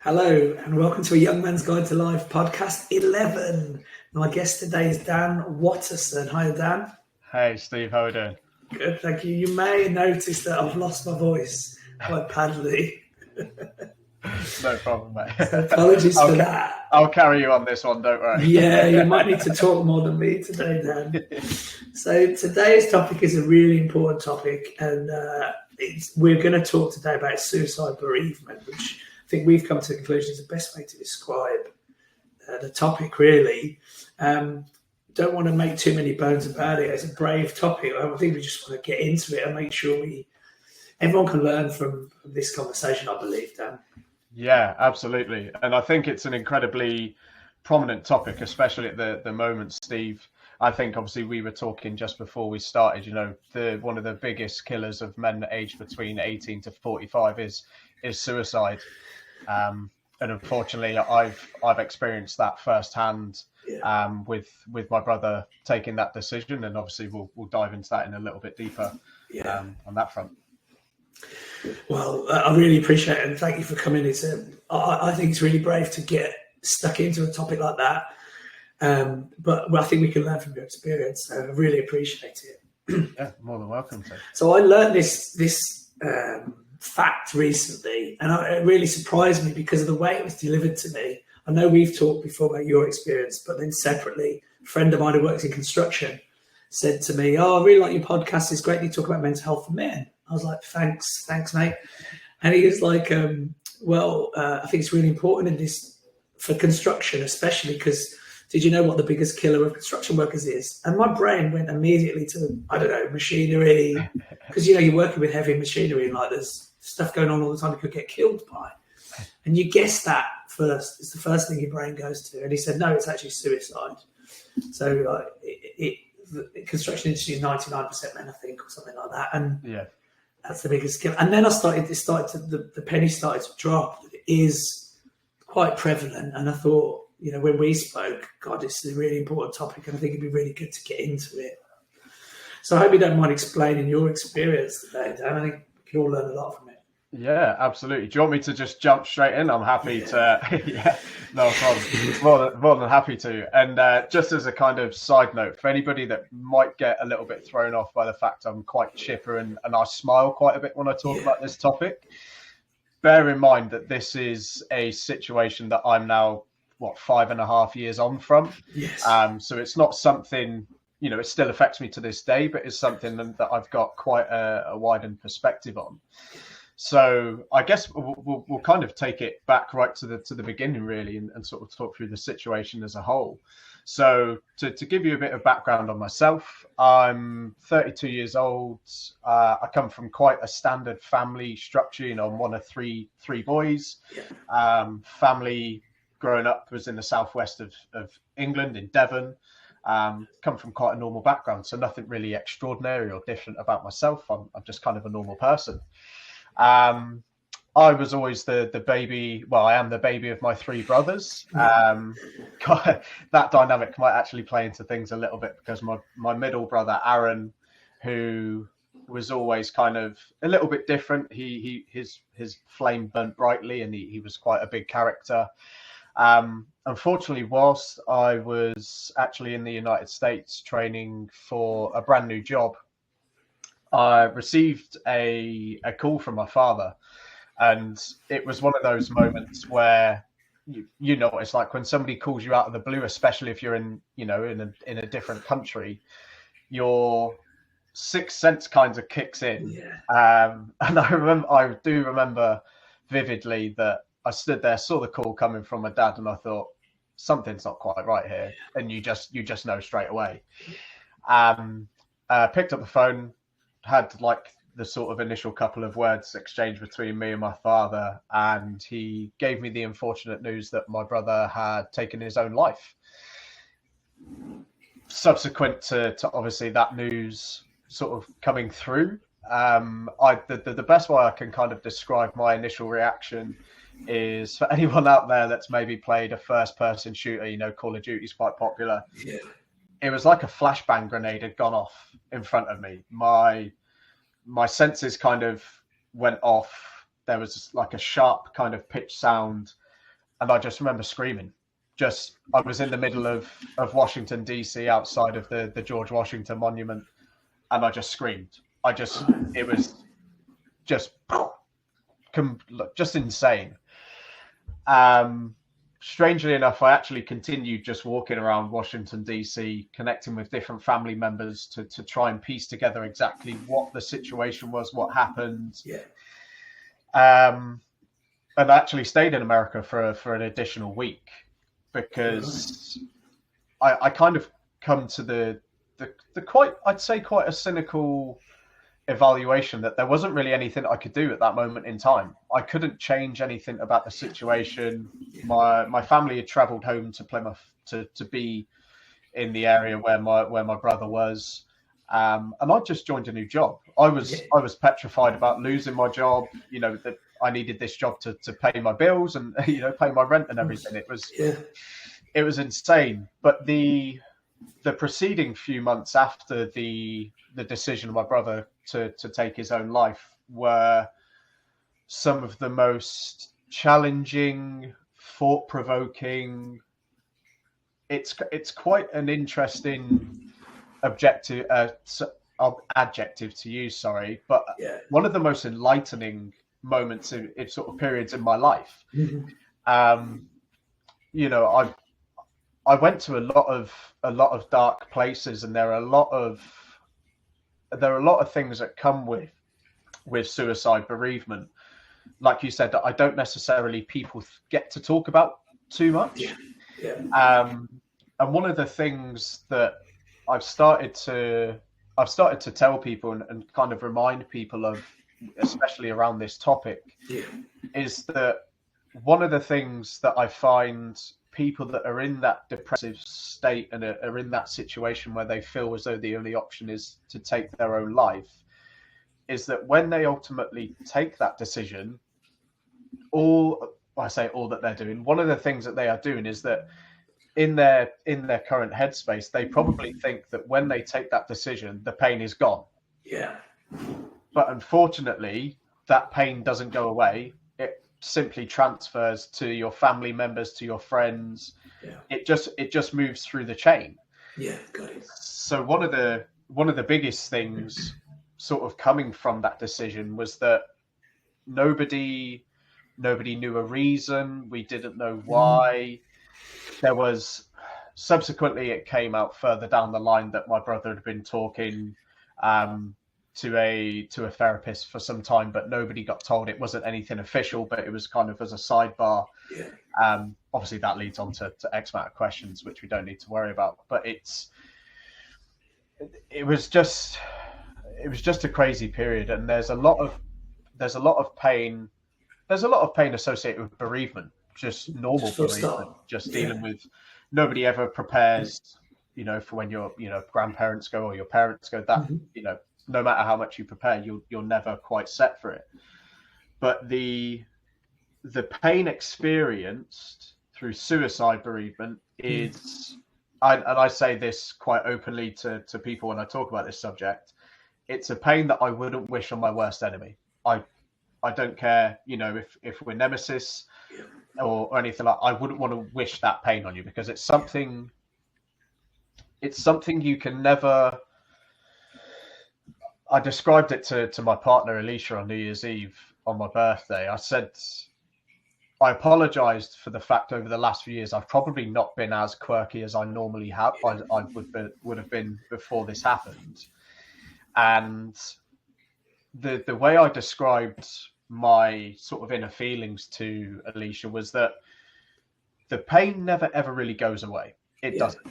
Hello and welcome to A Young Man's Guide to Life, podcast 11. My guest today is Dan Watterson. Hi, Dan. Hey, Steve, how are you doing? Good, thank you. You may notice that I've lost my voice quite badly. No problem, mate. So apologies for that. I'll carry you on this one, don't worry. Yeah, you might need to talk more than me today, Dan. So today's topic is a really important topic, and we're going to talk today about suicide bereavement, which I think we've come to the conclusion is the best way to describe the topic, really. Don't want to make too many bones about it. It's a brave topic. I think we just want to get into it and make sure everyone can learn from this conversation, I believe, Dan. Yeah, absolutely. And I think it's an incredibly prominent topic, especially at the moment, Steve. I think obviously we were talking just before we started, one of the biggest killers of men aged between 18 to 45 is suicide. And unfortunately, I've experienced that firsthand with my brother taking that decision, and obviously we'll dive into that in a little bit deeper on that front. Well, I really appreciate it, and thank you for coming. I think it's really brave to get stuck into a topic like that, but I think we can learn from your experience, so I really appreciate it. Yeah, more than welcome to. So I learned this fact recently, and it really surprised me because of the way it was delivered to me. I know we've talked before about your experience, but then separately, a friend of mine who works in construction said to me, "Oh, I really like your podcast. It's great that you talk about mental health for men." I was like, thanks, mate. And he was like, I think it's really important in this for construction, especially because did you know what the biggest killer of construction workers is? And my brain went immediately to, machinery, because, you're working with heavy machinery and there's stuff going on all the time you could get killed by. And you guess that first. It's the first thing your brain goes to. And he said, no, it's actually suicide. So the construction industry is 99% men, I think, or something like that. And yeah, that's the biggest killer. And then the penny started to drop. It is quite prevalent. And I thought, when we spoke, God, it's a really important topic, and I think it'd be really good to get into it. So I hope you don't mind explaining your experience today, Dan. I think we can all learn a lot from it. Yeah, absolutely. Do you want me to just jump straight in? I'm happy to. Yeah, no problem. More than happy to. And just as a kind of side note, for anybody that might get a little bit thrown off by the fact I'm quite chipper and I smile quite a bit when I talk about this topic, bear in mind that this is a situation that I'm now 5.5 years on from. Yes. So it's not something, it still affects me to this day, but it's something that I've got quite a widened perspective on. So I guess we'll kind of take it back right to the beginning, really, and sort of talk through the situation as a whole. So to give you a bit of background on myself, I'm 32 years old. I come from quite a standard family structure. I'm one of three boys. Family growing up was in the southwest of England, in Devon. Come from quite a normal background, so nothing really extraordinary or different about myself. I'm just kind of a normal person. I was always the baby. Well, I am the baby of my three brothers. That dynamic might actually play into things a little bit because my middle brother, Aaron, who was always kind of a little bit different. His flame burnt brightly, and he was quite a big character. Unfortunately, whilst I was actually in the United States training for a brand new job, I received a call from my father, and it was one of those moments where you know what it's like when somebody calls you out of the blue, especially if you're in a different country. Your sixth sense kind of kicks in. And I do remember vividly that I stood there, saw the call coming from my dad, and I thought something's not quite right here, and you just know straight away. Picked up the phone, had the sort of initial couple of words exchanged between me and my father, and he gave me the unfortunate news that my brother had taken his own life. Subsequent to obviously that news sort of coming through, the best way I can kind of describe my initial reaction is, for anyone out there that's maybe played a first-person shooter, Call of Duty is quite popular. Yeah. It was like a flashbang grenade had gone off in front of me. My senses kind of went off. There was like a sharp kind of pitch sound, and I just remember screaming. I was in the middle of Washington DC, outside of the George Washington Monument, and I just screamed. It was just insane. Strangely enough, I actually continued just walking around Washington DC, connecting with different family members to try and piece together exactly what the situation was, what happened. Yeah. And I actually stayed in America for an additional week, because I kind of come to the quite a cynical evaluation that there wasn't really anything I could do at that moment in time. I couldn't change anything about the situation. My family had traveled home to Plymouth to be in the area where my brother was, and I just joined a new job. I was petrified about losing my job, that I needed this job to pay my bills and pay my rent and everything. It was insane. But the preceding few months after the decision of my brother to take his own life were some of the most challenging, thought-provoking. It's quite an interesting adjective to use, sorry, but one of the most enlightening moments in sort of periods in my life. I went to a lot of dark places, and there are a lot of things that come with suicide bereavement, like you said, that I don't necessarily people get to talk about too much. And one of the things that I've started to tell people and kind of remind people of, especially around this topic, is that one of the things that I find people that are in that depressive state and are in that situation where they feel as though the only option is to take their own life, is that when they ultimately take that decision, all that they're doing, one of the things that they are doing is that in their current headspace, they probably think that when they take that decision, the pain is gone. But unfortunately, that pain doesn't go away. It simply transfers to your family members, to your friends. It just moves through the chain. Got it. So one of the biggest things sort of coming from that decision was that nobody knew a reason. We didn't know why. There was, subsequently it came out further down the line that my brother had been talking to a therapist for some time, but nobody got told. It wasn't anything official, but it was kind of as a sidebar. Obviously that leads on to X amount of questions, which we don't need to worry about, but it was just a crazy period. And there's a lot of pain associated with bereavement, just normal bereavement, just dealing with, nobody ever prepares, for when your grandparents go or your parents go, that no matter how much you prepare, you're never quite set for it. But the pain experienced through suicide bereavement is, and I say this quite openly to people when I talk about this subject, it's a pain that I wouldn't wish on my worst enemy. I don't care, if we're nemesis or anything like, I wouldn't want to wish that pain on you, because it's something you can never. I described it to my partner Alicia on New Year's Eve on my birthday. I said, I apologized for the fact over the last few years I've probably not been as quirky as I normally have. I would have been before this happened. And the way I described my sort of inner feelings to Alicia was that the pain never ever really goes away. It doesn't.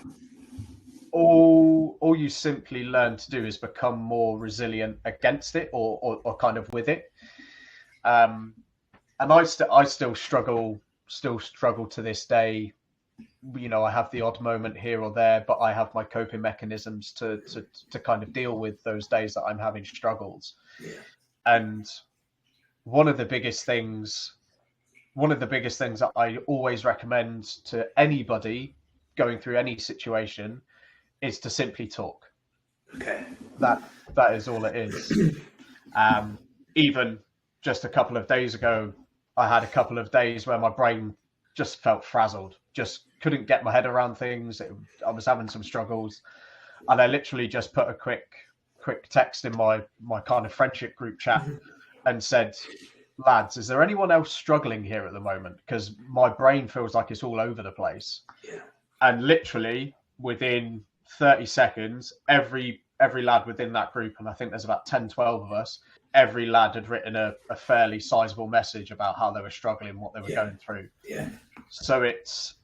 All you simply learn to do is become more resilient against it, or kind of with it. And I still struggle to this day. I have the odd moment here or there, but I have my coping mechanisms to kind of deal with those days that I'm having struggles. And one of the biggest things that I always recommend to anybody going through any situation is to simply talk. That is all it is. Even just a couple of days ago, I had a couple of days where my brain just felt frazzled, just couldn't get my head around things. I was having some struggles, and I literally just put a quick text in my kind of friendship group chat and said, lads, is there anyone else struggling here at the moment? Because my brain feels like it's all over the place. Yeah. And literally within 30 seconds, every lad within that group, and I think there's about 10, 12 of us, every lad had written a fairly sizable message about how they were struggling, what they were going through. Yeah. So it's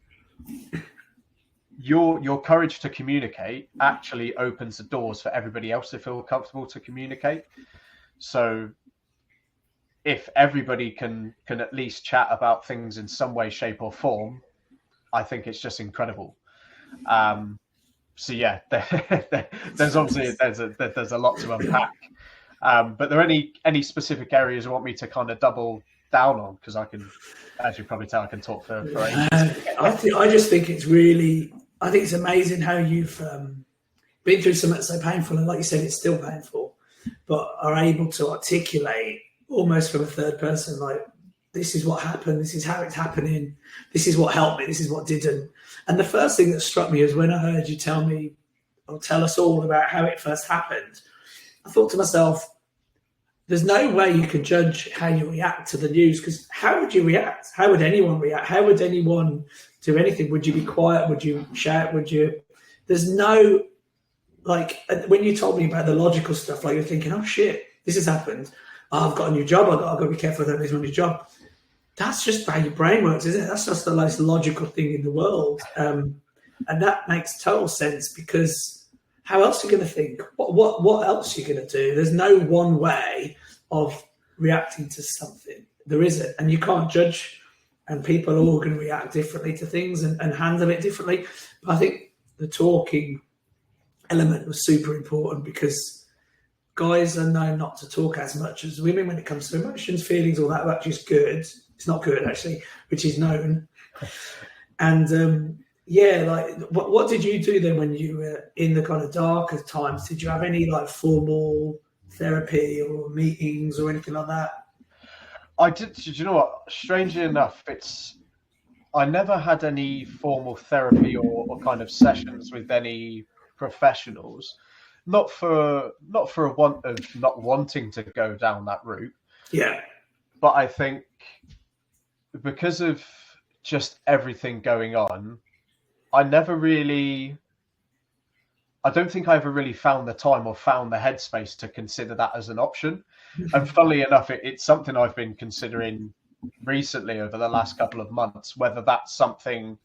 your courage to communicate actually opens the doors for everybody else to feel comfortable to communicate. So if everybody can at least chat about things in some way, shape or form, I think it's just incredible. So yeah, there's obviously there's a lot to unpack. But are there any specific areas you want me to kind of double down on? Because I can, as you probably tell, I can talk for ages. I just think it's really, I think it's amazing how you've been through something so painful, and like you said, it's still painful, but are able to articulate almost from a third person, like, this is what happened, this is how it's happening, this is what helped me, this is what didn't. And the first thing that struck me is when I heard you tell me, or tell us all about how it first happened, I thought to myself, there's no way you can judge how you react to the news, because how would you react? How would anyone react? How would anyone do anything? Would you be quiet? Would you shout? There's no, like, when you told me about the logical stuff, like, you're thinking, oh shit, this has happened. Oh, I've got a new job. I've got to be careful I don't lose my new job. That's just how your brain works, isn't it? That's just the most logical thing in the world. And that makes total sense, because how else are you going to think? What else are you going to do? There's no one way of reacting to something. There isn't. And you can't judge, and people are all going to react differently to things and handle it differently. But I think the talking element was super important, because guys are known not to talk as much as women when it comes to emotions, feelings, all that. That's just good. It's not good, actually, which is known. And like, what did you do then when you were in the kind of darker times? Did you have any like formal therapy or meetings or anything like that? I did. Do you know what? Strangely enough, I never had any formal therapy or kind of sessions with any professionals. Not for a want of not wanting to go down that route. Yeah. But I think because of just everything going on, I don't think I ever really found the time or found the headspace to consider that as an option. And funnily enough, it's something I've been considering recently over the last couple of months, whether that's something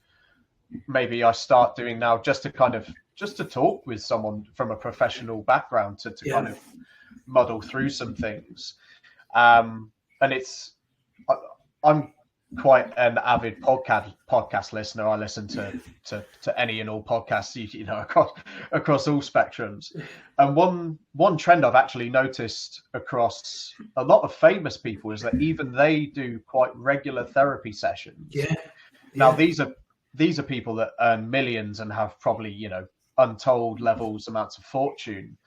maybe I start doing now just to talk with someone from a professional background to kind of muddle through some things. And I'm quite an avid podcast listener. I listen to any and all podcasts, you know, across all spectrums. And one trend I've actually noticed across a lot of famous people is that even they do quite regular therapy sessions. Yeah. Now these are people that earn millions and have probably, you know, untold amounts of fortune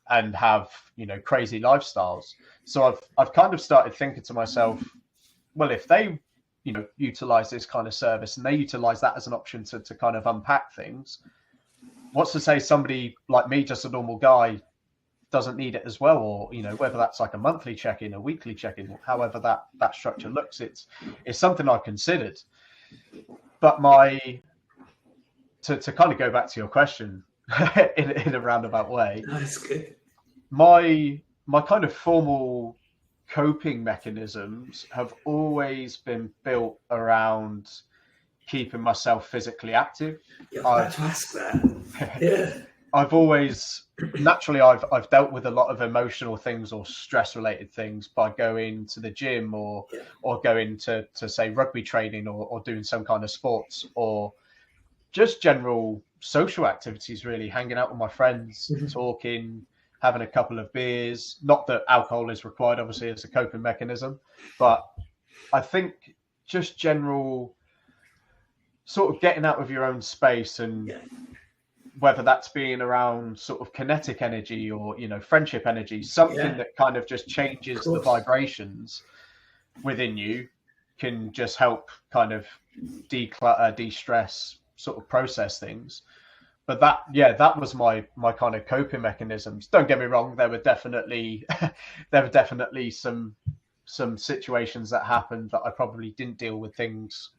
and have, you know, crazy lifestyles. So I've kind of started thinking to myself, well, if they, you know, utilize this kind of service and they utilize that as an option to kind of unpack things, what's to say somebody like me, just a normal guy, doesn't need it as well? Or, you know, whether that's like a monthly check-in, a weekly check-in, however that structure looks, it's something I've considered. But to kind of go back to your question in a roundabout way, that's good. My kind of formal coping mechanisms have always been built around keeping myself physically active. I've asked that. Yeah. I've always naturally I've dealt with a lot of emotional things or stress related things by going to the gym or going to say rugby training or doing some kind of sports or just general social activities, really hanging out with my friends, talking, having a couple of beers. Not that alcohol is required, obviously, as a coping mechanism, but I think just general sort of getting out of your own space and whether that's being around sort of kinetic energy or, you know, friendship energy, something that kind of just changes the vibrations within you can just help kind of declutter, de-stress, sort of process things. But that was my kind of coping mechanisms. Don't get me wrong, there were definitely some situations that happened that I probably didn't deal with things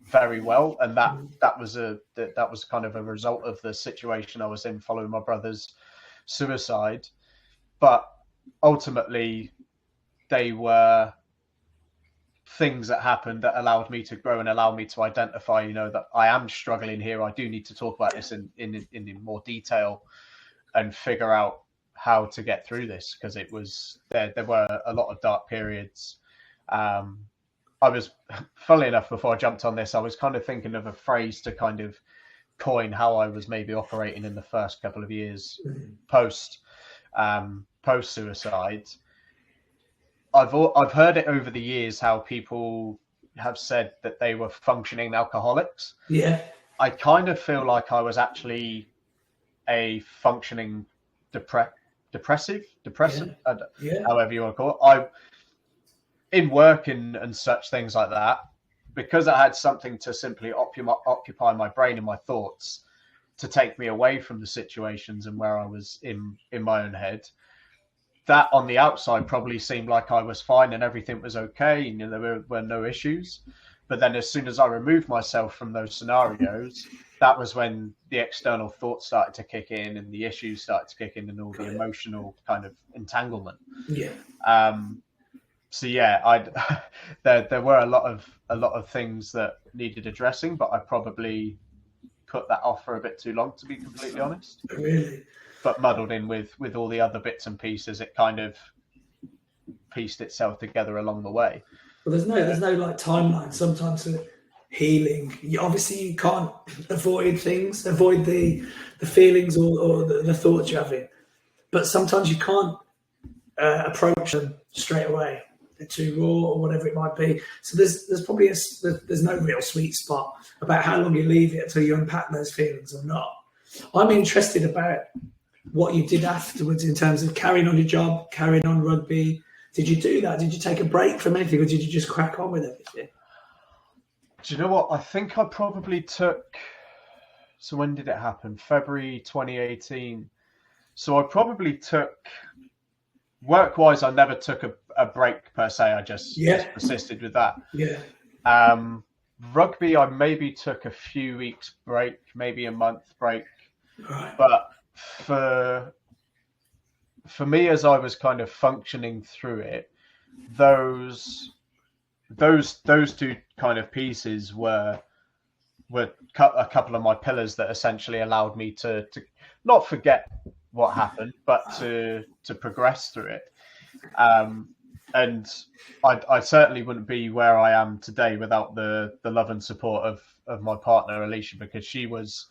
very well, and that was kind of a result of the situation I was in following my brother's suicide. But ultimately, they were things that happened that allowed me to grow and allow me to identify, you know, that I am struggling here. I do need to talk about this in more detail and figure out how to get through this, because it was there were a lot of dark periods. I was, funnily enough, before I jumped on this, I was kind of thinking of a phrase to kind of coin how I was maybe operating in the first couple of years post suicide. I've heard it over the years how people have said that they were functioning alcoholics. Yeah. I kind of feel like I was actually a functioning depressive, however you want to call it. In work and such things like that, because I had something to simply occupy my brain and my thoughts to take me away from the situations and where I was in my own head. That on the outside probably seemed like I was fine and everything was okay, and there were no issues. But then as soon as I removed myself from those scenarios, that was when the external thoughts started to kick in and the issues started to kick in and all the emotional kind of entanglement. Yeah. So yeah, there were a lot of things that needed addressing, but I probably put that off for a bit too long, to be completely honest. Really? But muddled in with all the other bits and pieces, it kind of pieced itself together along the way. Well, there's no like timeline. Sometimes for healing, you can't avoid the feelings or the thoughts you're having. But sometimes you can't approach them straight away. They're too raw or whatever it might be. So there's probably there's no real sweet spot about how long you leave it until you unpack those feelings or not. I'm interested about what you did afterwards in terms of carrying on your job, carrying on rugby. Did you do that? Did you take a break from anything, or did you just crack on with everything? Do you know what? I think I probably took... So when did it happen? February 2018. So I probably took... Work-wise, I never took a break per se. I just persisted with that. Yeah. Rugby, I maybe took a few weeks break, maybe a month break. Right. But for me, as I was kind of functioning through it, those two kind of pieces were a couple of my pillars that essentially allowed me to not forget what happened, but to progress through it. And I certainly wouldn't be where I am today without the love and support of my partner, Alicia, because she was,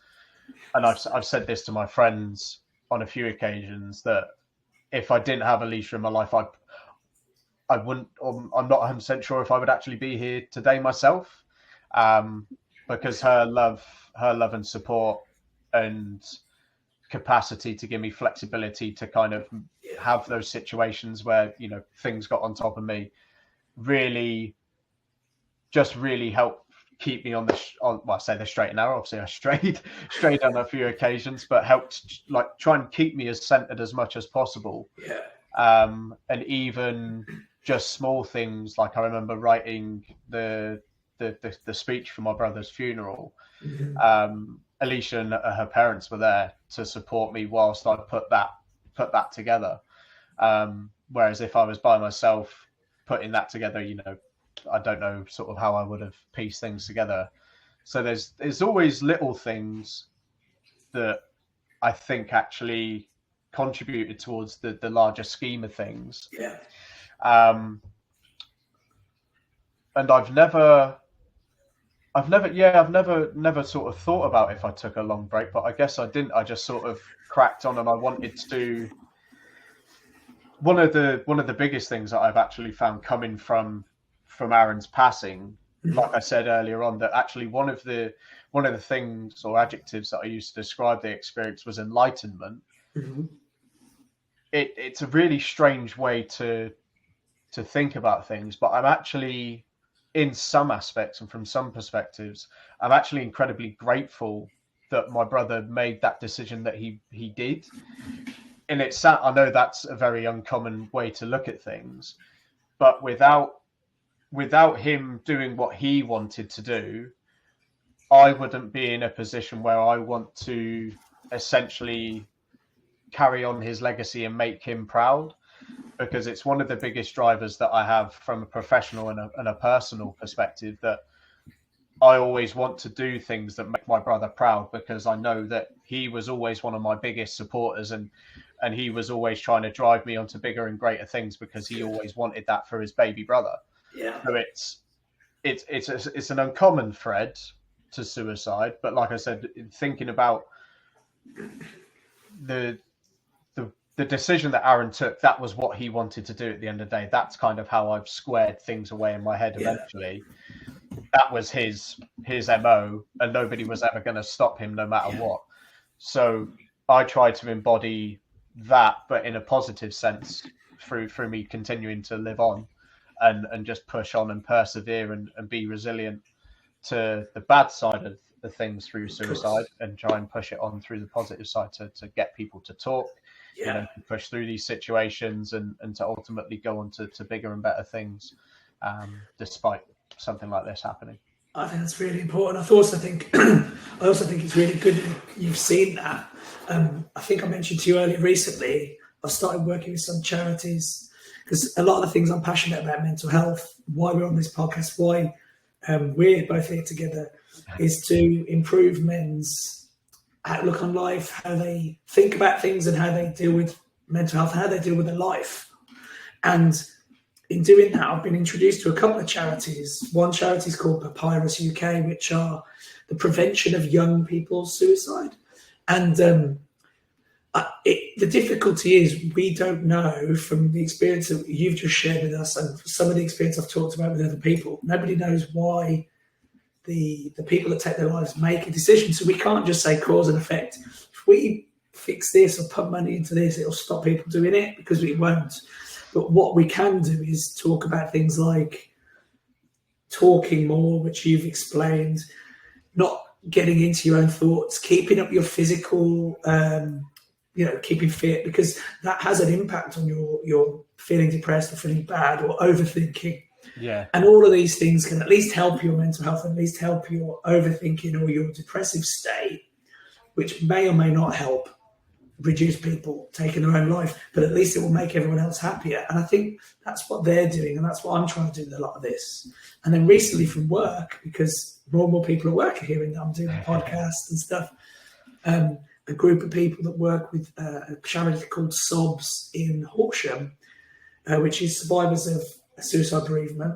and I've said this to my friends on a few occasions, that if I didn't have Alicia in my life, I wouldn't, I'm not 100% sure if I would actually be here today myself, because her love and support and capacity to give me flexibility to kind of have those situations where, you know, things got on top of me really helped keep me on I say the straight and narrow. Obviously I strayed on a few occasions, but helped like try and keep me as centered as much as possible. And even just small things, like I remember writing the speech for my brother's funeral. Alicia and her parents were there to support me whilst I put that together. Whereas if I was by myself putting that together, you know, I don't know sort of how I would have pieced things together. So there's always little things that I think actually contributed towards the larger scheme of things. And I've never sort of thought about if I took a long break, but I guess I didn't. I just sort of cracked on, and I wanted to. One of the biggest things that I've actually found coming from Aaron's passing, like I said earlier on, that actually one of the things or adjectives that I used to describe the experience was enlightenment. It's a really strange way to think about things, but I'm actually in some aspects and from some perspectives, I'm actually incredibly grateful that my brother made that decision that he did. And I know that's a very uncommon way to look at things, but without him doing what he wanted to do, I wouldn't be in a position where I want to essentially carry on his legacy and make him proud, because it's one of the biggest drivers that I have from a professional and a personal perspective, that I always want to do things that make my brother proud, because I know that he was always one of my biggest supporters, and he was always trying to drive me onto bigger and greater things, because he always wanted that for his baby brother. Yeah. So it's an uncommon thread to suicide, but like I said, thinking about the decision that Aaron took, that was what he wanted to do at the end of the day. That's kind of how I've squared things away in my head eventually. That was his MO, and nobody was ever going to stop him no matter what. So I tried to embody that, but in a positive sense, through me continuing to live on and just push on and persevere and be resilient to the bad side of the things through suicide, and try and push it on through the positive side to get people to talk, you know, to push through these situations and to ultimately go on to bigger and better things, despite something like this happening. I think that's really important. I also think it's really good that you've seen that. I think I mentioned to you earlier recently, I've started working with some charities, because a lot of the things I'm passionate about, mental health, why we're on this podcast, why we're both here together, is to improve men's outlook on life, how they think about things and how they deal with mental health, how they deal with their life. And in doing that, I've been introduced to a couple of charities. One charity is called Papyrus UK, which are the prevention of young people's suicide. And the difficulty is, we don't know, from the experience that you've just shared with us and some of the experience I've talked about with other people, nobody knows why the people that take their lives make a decision. So we can't just say cause and effect. If we fix this or put money into this, it'll stop people doing it, because we won't. But what we can do is talk about things like talking more, which you've explained, not getting into your own thoughts, keeping up your physical, keeping fit, because that has an impact on your feeling depressed or feeling bad or overthinking. Yeah. And all of these things can at least help your mental health, at least help your overthinking or your depressive state, which may or may not help reduce people taking their own life, but at least it will make everyone else happier. And I think that's what they're doing, and that's what I'm trying to do with a lot of this. And then recently from work, because more and more people at work are hearing that I'm doing a podcast and stuff, a group of people that work with a charity called SOBS in Horsham, which is survivors of suicide bereavement.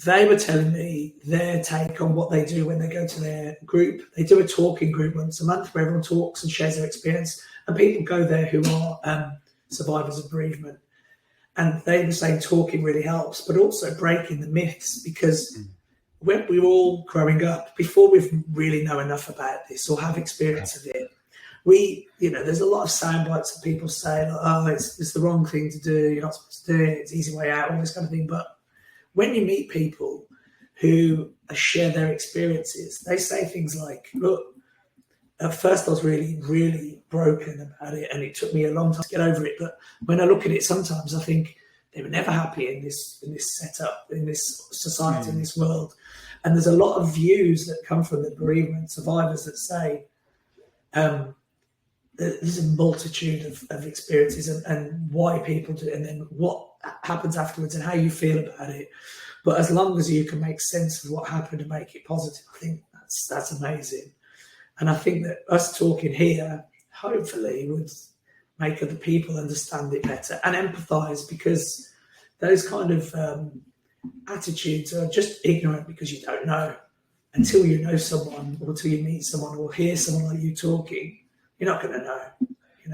They were telling me their take on what they do when they go to their group. They do a talking group once a month where everyone talks and shares their experience, and people go there who are survivors of bereavement. And they were saying talking really helps, but also breaking the myths, because when we were all growing up, before we've really know enough about this or have experience of it, there's a lot of sound bites that people say, like, oh, it's the wrong thing to do, you're not supposed to do it, it's the easy way out, all this kind of thing. But when you meet people who share their experiences, they say things like, look, at first I was really, really broken about it, and it took me a long time to get over it. But when I look at it, sometimes I think they were never happy in this setup, in this society, in this world. And there's a lot of views that come from the bereavement survivors that say there's a multitude of experiences and why people do it, and then what happens afterwards and how you feel about it. But as long as you can make sense of what happened and make it positive, I think that's amazing. And I think that us talking here hopefully would make other people understand it better and empathise, because those kind of attitudes are just ignorant, because you don't know until you know someone, or until you meet someone or hear someone like you talking. You're not going to know.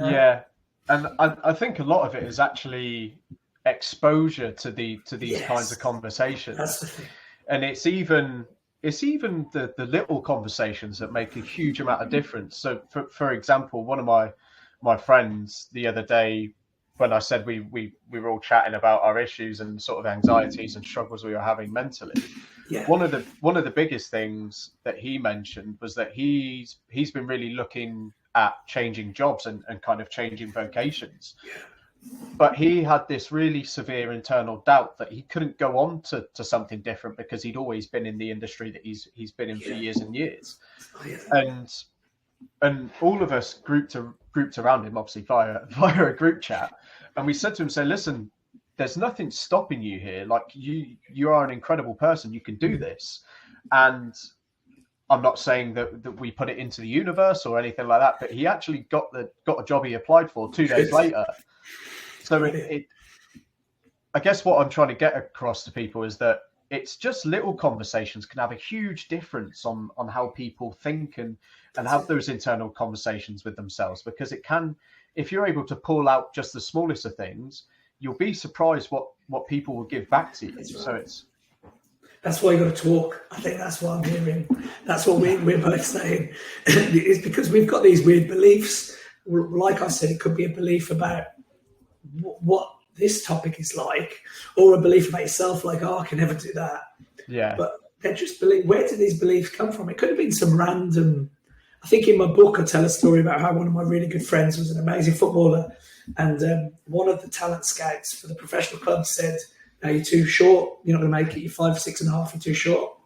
Yeah, and I think a lot of it is actually exposure to these kinds of conversations. That's the thing. And it's even the little conversations that make a huge amount of difference. So for example, one of my friends the other day when I said we were all chatting about our issues and sort of anxieties and struggles we were having mentally. Yeah. One of the biggest things that he mentioned was that he's been really looking at changing jobs and kind of changing vocations. Yeah. But he had this really severe internal doubt that he couldn't go on to something different because he'd always been in the industry that he's been in for years and years. Oh, yeah. And all of us grouped around him, obviously via a group chat, and we said to him, "Say, listen, there's nothing stopping you here. Like you are an incredible person. You can do this." And I'm not saying that we put it into the universe or anything like that, but he actually got a job he applied for 2 days later. So I guess what I'm trying to get across to people is that it's just little conversations can have a huge difference on how people think and have those internal conversations with themselves, because it can, if you're able to pull out just the smallest of things, you'll be surprised what people will give back to you. Right. So that's why you got to talk. I think that's what I'm hearing. That's what we're both saying. It's because we've got these weird beliefs. Like I said, it could be a belief about what this topic is like, or a belief about yourself, like, oh, I can never do that. Yeah. But they're just where did these beliefs come from? It could have been some random. I think in my book I tell a story about how one of my really good friends was an amazing footballer, and one of the talent scouts for the professional club said, "No, you're too short. You're not going to make it. You're 5'6.5". You're too short."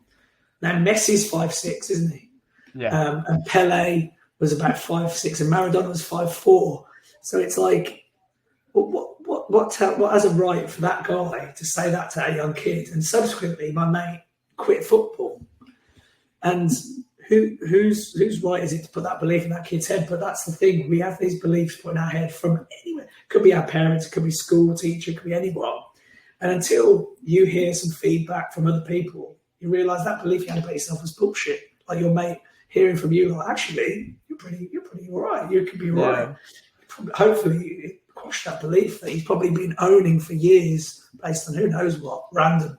Now Messi's 5'6", isn't he? Yeah. And Pele was about 5'6", and Maradona was 5'4". So it's like, what has a right for that guy to say that to a young kid? And subsequently, my mate quit football. And whose right is it to put that belief in that kid's head? But that's the thing. We have these beliefs put in our head from anywhere. It could be our parents, it could be school teacher, it could be anyone. And until you hear some feedback from other people, you realise that belief you had about yourself was bullshit. Like your mate hearing from you, like, actually, you're pretty all right. You could be right. Hopefully, it quashed that belief that he's probably been owning for years based on who knows what, random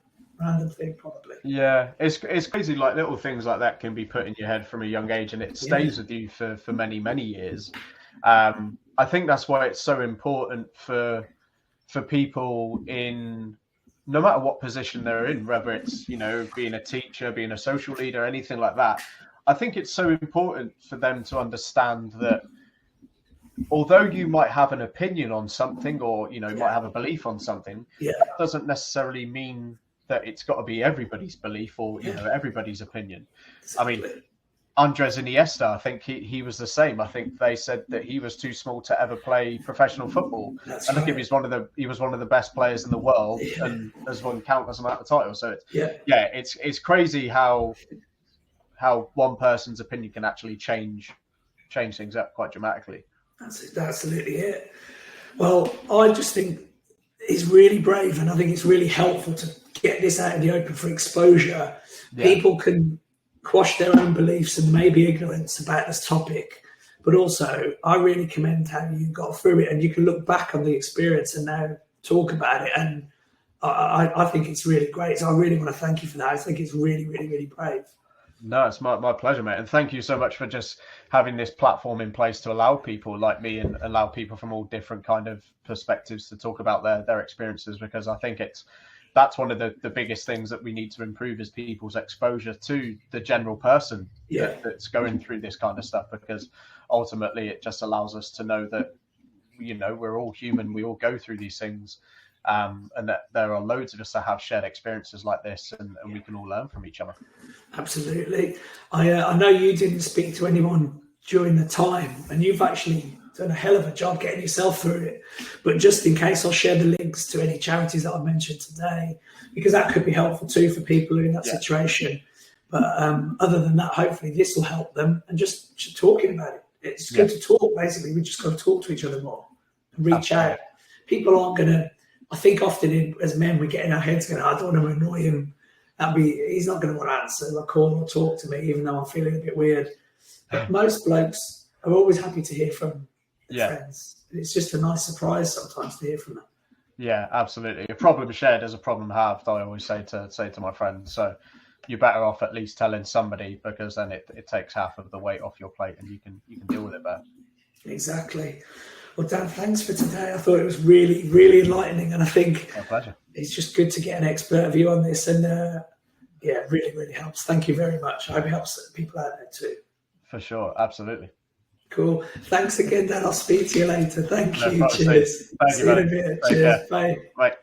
thing probably. Yeah, it's crazy. Like little things like that can be put in your head from a young age, and it stays with you for many, many years. I think that's why it's so important for people in no matter what position they're in, whether it's, being a teacher, being a social leader, anything like that. I think it's so important for them to understand that although you might have an opinion on something, or might have a belief on something, that doesn't necessarily mean that it's got to be everybody's belief or everybody's opinion. Exactly. I mean, Andres Iniesta, I think he was the same. I think they said that he was too small to ever play professional football. I think he was one of the best players in the world, and has won countless amount of titles. So it's crazy how one person's opinion can actually change things up quite dramatically. That's absolutely it. Well, I just think it's really brave, and I think it's really helpful to get this out in the open for exposure. Yeah. People can quash their own beliefs and maybe ignorance about this topic, but also I really commend how you got through it, and you can look back on the experience and now talk about it. And I think it's really great. So I really want to thank you for that. I think it's really, really, really brave. No, it's my pleasure, mate. And thank you so much for just having this platform in place to allow people like me and allow people from all different kind of perspectives to talk about their experiences, because I think that's one of the biggest things that we need to improve is people's exposure to the general person that's going through this kind of stuff, because ultimately it just allows us to know that, we're all human, we all go through these things. And that there are loads of us that have shared experiences like this, and we can all learn from each other. Absolutely. I know you didn't speak to anyone during the time, and you've actually done a hell of a job getting yourself through it. But just in case, I'll share the links to any charities that I mentioned today, because that could be helpful too for people who are in that situation. But other than that, hopefully this will help them, and just talking about it. It's good to talk, basically. We just got to talk to each other more and reach out. People aren't going to, I think often as men, we get in our heads going, I don't want to annoy him. He's not going to want to answer my call or talk to me, even though I'm feeling a bit weird. But most blokes are always happy to hear from their friends. It's just a nice surprise sometimes to hear from them. Yeah, absolutely. A problem shared is a problem halved, I always say to my friends. So you're better off at least telling somebody, because then it takes half of the weight off your plate and you can deal with it better. Exactly. Well, Dan, thanks for today. I thought it was really, really enlightening, and I think My pleasure. it's just good to get an expert view on this, and yeah, it really, really helps. Thank you very much. I hope it helps people out there too. For sure, absolutely. Cool. Thanks again, Dan. I'll speak to you later. Thank No you. problem. Cheers. Thank you, See you in a buddy. bit. Take Cheers. care. Bye. Bye.